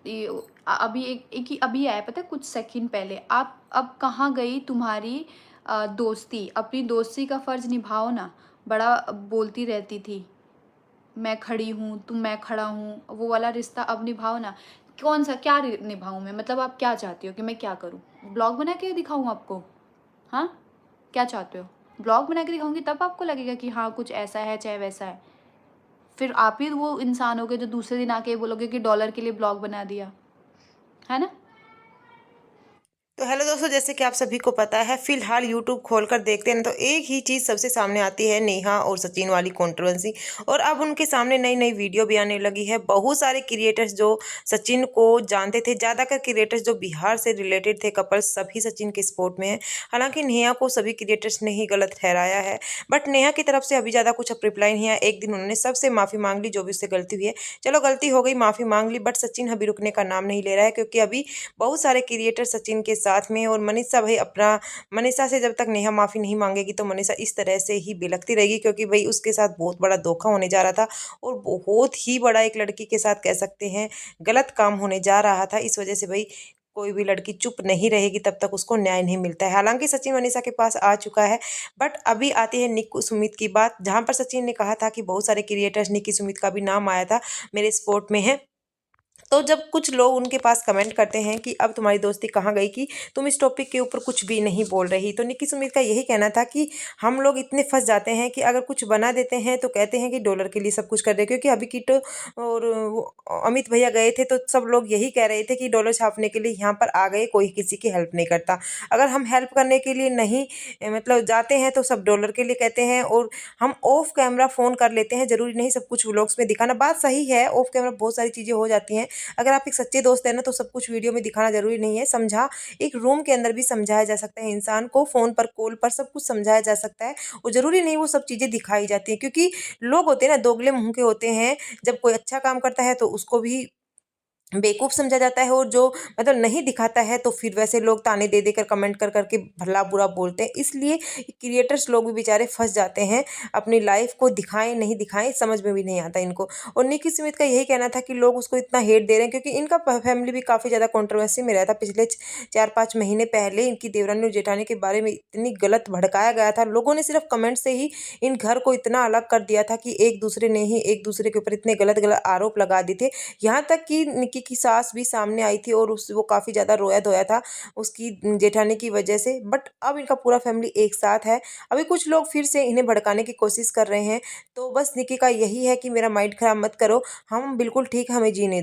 अभी एक ही अभी आया पता है कुछ सेकंड पहले। आप अब कहाँ गई तुम्हारी दोस्ती? अपनी दोस्ती का फ़र्ज़ निभाओ ना। बड़ा बोलती रहती थी, मैं खड़ी हूँ, मैं खड़ा हूँ, वो वाला रिश्ता अब निभाओ ना। कौन-सा क्या रि निभाऊँ मैं? मतलब आप क्या चाहती हो कि मैं क्या करूँ? ब्लॉग बना के दिखाऊँ आपको? हाँ? क्या चाहते हो? ब्लॉग बना के दिखाऊँगी तब आपको लगेगा कि हाँ, कुछ ऐसा है चाहे वैसा है। फिर आप ही वो इंसान होगे जो दूसरे दिन आके बोलोगे कि डॉलर के लिए ब्लॉग बना दिया। है ना? तो हेलो दोस्तों, जैसे कि आप सभी को पता है, फिलहाल यूट्यूब खोलकर देखते हैं तो एक ही चीज़ सबसे सामने आती है, नेहा और सचिन वाली कंट्रोवर्सी। और अब उनके सामने नई नई वीडियो भी आने लगी है। बहुत सारे क्रिएटर्स जो सचिन को जानते थे, ज़्यादातर क्रिएटर्स जो बिहार से रिलेटेड थे कपल्स, सभी सचिन के सपोर्ट में है। हालांकि नेहा को सभी क्रिएटर्स ने ही गलत ठहराया है, बट नेहा की तरफ से अभी ज़्यादा कुछ अब रिप्लाई नहीं आया। एक दिन उन्होंने सबसे माफ़ी मांग ली, जो भी उससे गलती हुई है। चलो गलती हो गई, माफ़ी मांग ली, बट सचिन अभी रुकने का नाम नहीं ले रहा है, क्योंकि अभी बहुत सारे क्रिएटर सचिन के साथ में। और मनीषा भाई अपना, मनीषा से जब तक नेहा माफ़ी नहीं मांगेगी तो मनीषा इस तरह से ही बिलखती रहेगी, क्योंकि भाई उसके साथ बहुत बड़ा धोखा होने जा रहा था और बहुत ही बड़ा एक लड़की के साथ कह सकते हैं गलत काम होने जा रहा था। इस वजह से भाई कोई भी लड़की चुप नहीं रहेगी तब तक उसको न्याय नहीं मिलता है। हालांकि सचिन मनीषा के पास आ चुका है, बट अभी आती है निक्की सुमित की बात, जहां पर सचिन ने कहा था कि बहुत सारे क्रिएटर्स, निक्की सुमित का भी नाम आया था, मेरे सपोर्ट में है। तो जब कुछ लोग उनके पास कमेंट करते हैं कि अब तुम्हारी दोस्ती कहाँ गई कि तुम इस टॉपिक के ऊपर कुछ भी नहीं बोल रही, तो निक्की सुमित का यही कहना था कि हम लोग इतने फंस जाते हैं कि अगर कुछ बना देते हैं तो कहते हैं कि डॉलर के लिए सब कुछ कर रहे हैं। क्योंकि अभी किटो और वो अमित भैया गए थे तो सब लोग यही कह रहे थे कि डॉलर छापने के लिए यहाँ पर आ गए, कोई किसी की हेल्प नहीं करता। अगर हम हेल्प करने के लिए नहीं मतलब जाते हैं तो सब डॉलर के लिए कहते हैं। और हम ऑफ कैमरा फ़ोन कर लेते हैं, ज़रूरी नहीं सब कुछ व्लॉग्स में दिखाना। बात सही है, ऑफ कैमरा बहुत सारी चीज़ें हो जाती हैं। अगर आप एक सच्चे दोस्त हैं ना, तो सब कुछ वीडियो में दिखाना ज़रूरी नहीं है। एक रूम के अंदर भी समझाया जा सकता है इंसान को, फ़ोन पर, कॉल पर सब कुछ समझाया जा सकता है। और ज़रूरी नहीं वो सब चीज़ें दिखाई जाती हैं, क्योंकि लोग होते हैं ना, दोगले मुँह के होते हैं। जब कोई अच्छा काम करता है तो उसको भी बेवकूफ़ समझा जाता है, और जो मतलब नहीं दिखाता है तो फिर वैसे लोग ताने दे देकर, कमेंट कर करके भला बुरा बोलते हैं। इसलिए क्रिएटर्स लोग भी बेचारे फंस जाते हैं, अपनी लाइफ को दिखाएं नहीं दिखाएं समझ में भी नहीं आता इनको। और निक्की स्मिथ का यही कहना था कि लोग उसको इतना हेट दे रहे हैं, क्योंकि इनका फैमिली भी काफ़ी ज़्यादा कंट्रोवर्सी में रहा था। पिछले 4-5 महीने पहले इनकी देवरानी और जेठानी के बारे में इतनी गलत भड़काया गया था, लोगों ने सिर्फ कमेंट से ही इन घर को इतना अलग कर दिया था कि एक दूसरे ने ही एक दूसरे के ऊपर इतने गलत गलत आरोप लगा दिए थे। यहाँ तक कि निक्की की सास भी सामने आई थी और उस वो काफ़ी ज़्यादा रोया-धोया था उसकी जेठानी की वजह से। बट अब इनका पूरा फैमिली एक साथ है। अभी कुछ लोग फिर से इन्हें भड़काने की कोशिश कर रहे हैं। तो बस निक्की का यही है कि मेरा माइंड खराब मत करो, हम बिल्कुल ठीक हैं, हमें जीने दो।